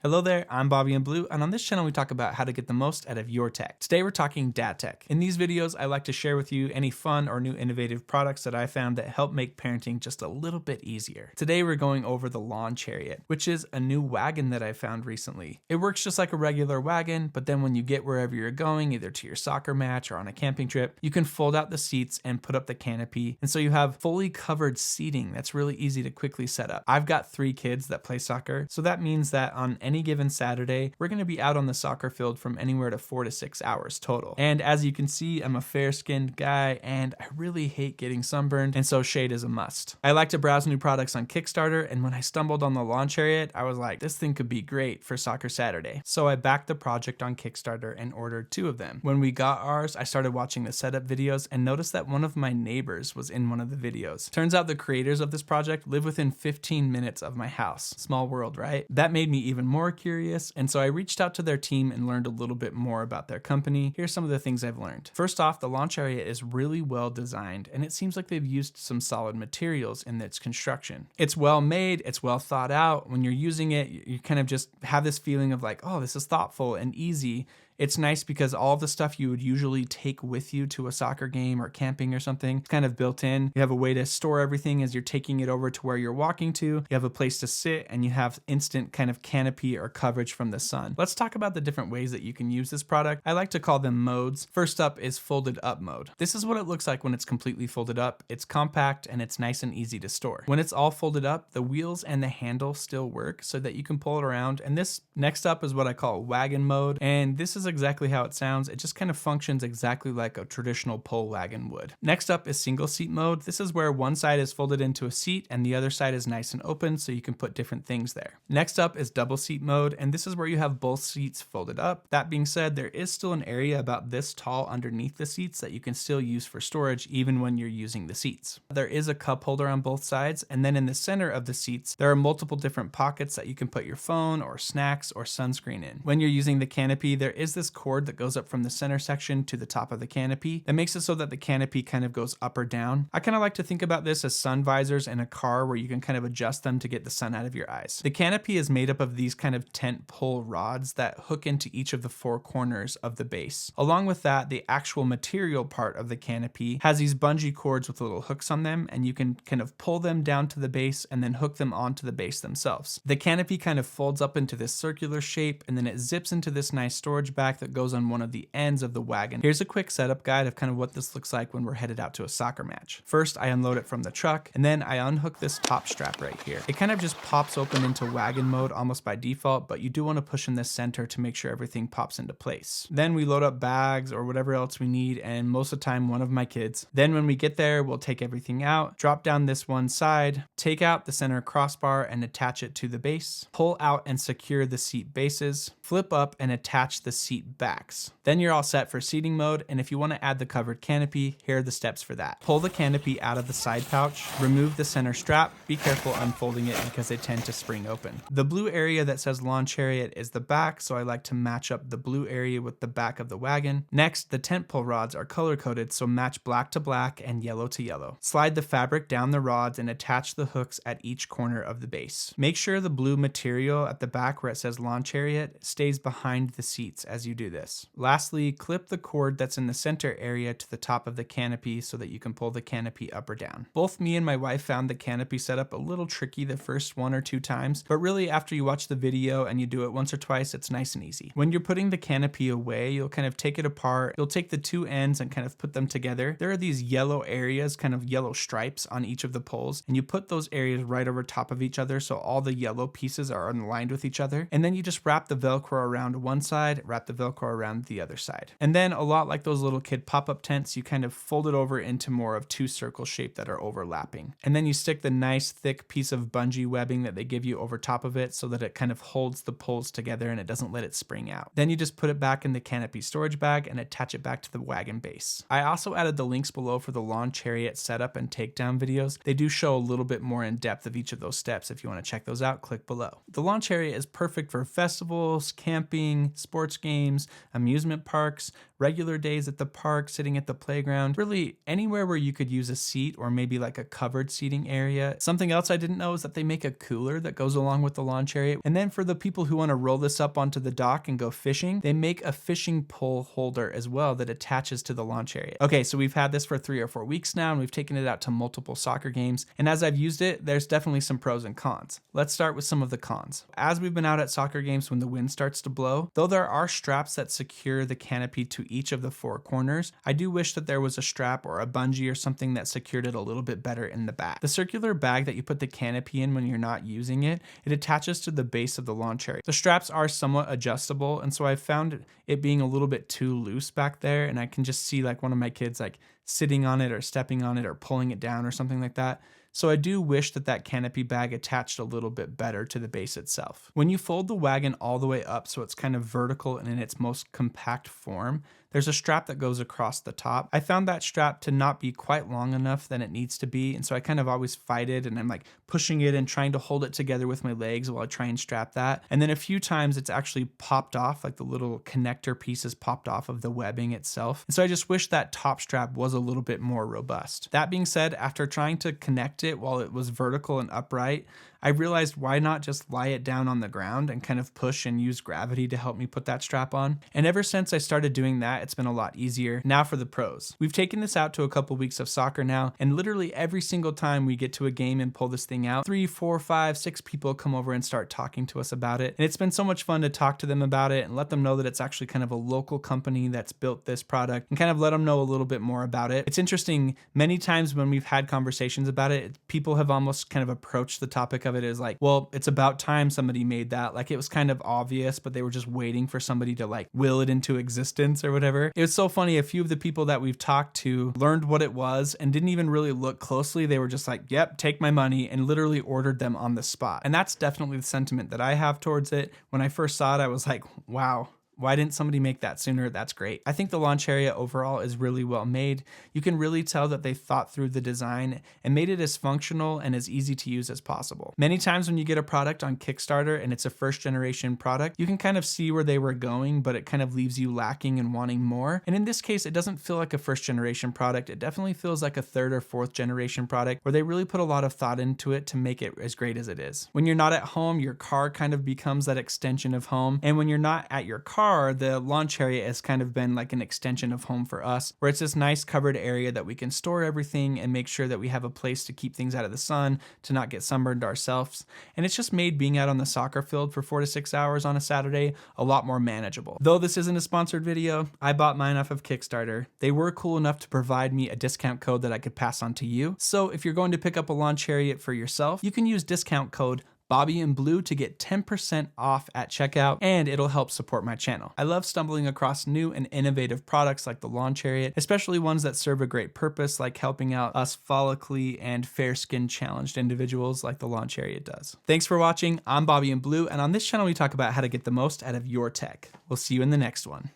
Hello there, I'm BobbyInBlue, and on this channel we talk about how to get the most out of your tech. Today we're talking dad tech. In these videos, I like to share with you any fun or new innovative products that I found that help make parenting just a little bit easier. Today we're going over the Lawn Chariot, which is a new wagon that I found recently. It works just like a regular wagon, but then when you get wherever you're going, either to your soccer match or on a camping trip, you can fold out the seats and put up the canopy, and so you have fully covered seating that's really easy to quickly set up. I've got 3 kids that play soccer, so that means that on any given Saturday, we're going to be out on the soccer field from anywhere to 4 to 6 hours total. And as you can see, I'm a fair-skinned guy and I really hate getting sunburned, and so shade is a must. I like to browse new products on Kickstarter, and when I stumbled on the Lawn Chariot, I was like, this thing could be great for soccer Saturday. So I backed the project on Kickstarter and ordered 2 of them. When we got ours, I started watching the setup videos and noticed that one of my neighbors was in one of the videos. Turns out the creators of this project live within 15 minutes of my house. Small world, right? That made me even more curious, and so I reached out to their team and learned a little bit more about their company. Here's some of the things I've learned. First off, the Lawn Chariot is really well designed, and it seems like they've used some solid materials in its construction. It's well made, it's well thought out. When you're using it, you kind of just have this feeling of like, oh, this is thoughtful and easy. It's nice because all the stuff you would usually take with you to a soccer game or camping or something is kind of built in. You have a way to store everything as you're taking it over to where you're walking to. You have a place to sit, and you have instant kind of canopy or coverage from the sun. Let's talk about the different ways that you can use this product. I like to call them modes. First up is folded up mode. This is what it looks like when it's completely folded up. It's compact and it's nice and easy to store. When it's all folded up, the wheels and the handle still work so that you can pull it around. And this next up is what I call wagon mode. And this is exactly how it sounds. It just kind of functions exactly like a traditional pull wagon would. Next up is single seat mode. This is where one side is folded into a seat and the other side is nice and open so you can put different things there. Next up is double seat mode, and this is where you have both seats folded up. That being said, there is still an area about this tall underneath the seats that you can still use for storage even when you're using the seats. There is a cup holder on both sides, and then in the center of the seats, there are multiple different pockets that you can put your phone or snacks or sunscreen in. When you're using the canopy, there is this cord that goes up from the center section to the top of the canopy that makes it so that the canopy kind of goes up or down. I kind of like to think about this as sun visors in a car where you can kind of adjust them to get the sun out of your eyes. The canopy is made up of these kind of tent pole rods that hook into each of the 4 corners of the base. Along with that, the actual material part of the canopy has these bungee cords with little hooks on them, and you can kind of pull them down to the base and then hook them onto the base themselves. The canopy kind of folds up into this circular shape, and then it zips into this nice storage bag that goes on one of the ends of the wagon. Here's a quick setup guide of kind of what this looks like when we're headed out to a soccer match. First, I unload it from the truck, and then I unhook this top strap right here. It kind of just pops open into wagon mode almost by default, but you do want to push in the center to make sure everything pops into place. Then we load up bags or whatever else we need, and most of the time one of my kids. Then when we get there, we'll take everything out, drop down this one side, take out the center crossbar and attach it to the base, pull out and secure the seat bases, flip up and attach the seat backs. Then you're all set for seating mode, and if you want to add the covered canopy, here are the steps for that. Pull the canopy out of the side pouch, remove the center strap, be careful unfolding it because they tend to spring open. The blue area that says Lawn Chariot is the back, so I like to match up the blue area with the back of the wagon. Next, the tent pole rods are color coded, so match black to black and yellow to yellow. Slide the fabric down the rods and attach the hooks at each corner of the base. Make sure the blue material at the back where it says Lawn Chariot stays behind the seats as you do this. Lastly, clip the cord that's in the center area to the top of the canopy so that you can pull the canopy up or down. Both me and my wife found the canopy setup a little tricky the first 1 or 2 times, but really after you watch the video and you do it once or twice, it's nice and easy. When you're putting the canopy away, you'll kind of take it apart. You'll take the 2 ends and kind of put them together. There are these yellow areas, kind of yellow stripes on each of the poles, and you put those areas right over top of each other so all the yellow pieces are aligned with each other. And then you just wrap the Velcro around one side, wrap the Velcro around the other side. And then a lot like those little kid pop-up tents, you kind of fold it over into more of 2 circle shape that are overlapping. And then you stick the nice thick piece of bungee webbing that they give you over top of it so that it kind of holds the poles together and it doesn't let it spring out. Then you just put it back in the canopy storage bag and attach it back to the wagon base. I also added the links below for the Lawn Chariot setup and takedown videos. They do show a little bit more in depth of each of those steps. If you want to check those out, click below. The Lawn Chariot is perfect for festivals, camping, sports games, amusement parks, regular days at the park, sitting at the playground, really anywhere where you could use a seat or maybe like a covered seating area. Something else I didn't know is that they make a cooler that goes along with the Lawn Chariot. And then for the people who want to roll this up onto the dock and go fishing, they make a fishing pole holder as well that attaches to the Lawn Chariot. Okay, so we've had this for 3 or 4 weeks now, and we've taken it out to multiple soccer games. And as I've used it, there's definitely some pros and cons. Let's start with some of the cons. As we've been out at soccer games when the wind starts to blow, though there are straps that secure the canopy to each of the 4 corners, I do wish that there was a strap or a bungee or something that secured it a little bit better in the back. The circular bag that you put the canopy in when you're not using it, it attaches to the base of the Lawn Chariot. The straps are somewhat adjustable, and so I found it being a little bit too loose back there, and I can just see like one of my kids like sitting on it or stepping on it or pulling it down or something like that. So I do wish that that canopy bag attached a little bit better to the base itself. When you fold the wagon all the way up so it's kind of vertical and in its most compact form, there's a strap that goes across the top. I found that strap to not be quite long enough than it needs to be, and so I kind of always fight it, and I'm like pushing it and trying to hold it together with my legs while I try and strap that. And then a few times it's actually popped off, like the little connector pieces popped off of the webbing itself. And so I just wish that top strap was a little bit more robust. That being said, after trying to connect it while it was vertical and upright, I realized why not just lie it down on the ground and kind of push and use gravity to help me put that strap on. And ever since I started doing that, it's been a lot easier. Now for the pros. We've taken this out to a couple weeks of soccer now, and literally every single time we get to a game and pull this thing out, 3, 4, 5, 6 people come over and start talking to us about it. And it's been so much fun to talk to them about it and let them know that it's actually kind of a local company that's built this product and kind of let them know a little bit more about it. It's interesting, many times when we've had conversations about it, people have almost kind of approached the topic of it as like, well, it's about time somebody made that. Like it was kind of obvious, but they were just waiting for somebody to like will it into existence or whatever. It was so funny. A few of the people that we've talked to learned what it was and didn't even really look closely. They were just like, yep, take my money, and literally ordered them on the spot. And that's definitely the sentiment that I have towards it. When I first saw it, I was like, wow, why didn't somebody make that sooner? That's great. I think the Lawn Chariot overall is really well made. You can really tell that they thought through the design and made it as functional and as easy to use as possible. Many times when you get a product on Kickstarter and it's a first generation product, you can kind of see where they were going, but it kind of leaves you lacking and wanting more. And in this case, it doesn't feel like a first generation product. It definitely feels like a 3rd or 4th generation product where they really put a lot of thought into it to make it as great as it is. When you're not at home, your car kind of becomes that extension of home. And when you're not at your car, the Lawn Chariot has kind of been like an extension of home for us, where it's this nice covered area that we can store everything and make sure that we have a place to keep things out of the sun, to not get sunburned ourselves. And it's just made being out on the soccer field for 4 to 6 hours on a Saturday a lot more manageable. Though this isn't a sponsored video, I bought mine off of Kickstarter. They were cool enough to provide me a discount code that I could pass on to you. So if you're going to pick up a Lawn Chariot for yourself, you can use discount code BobbyInBlue to get 10% off at checkout, and it'll help support my channel. I love stumbling across new and innovative products like the Lawn Chariot, especially ones that serve a great purpose, like helping out us follically and fair skin challenged individuals like the Lawn Chariot does. Thanks for watching. I'm BobbyInBlue, and on this channel we talk about how to get the most out of your tech. We'll see you in the next one.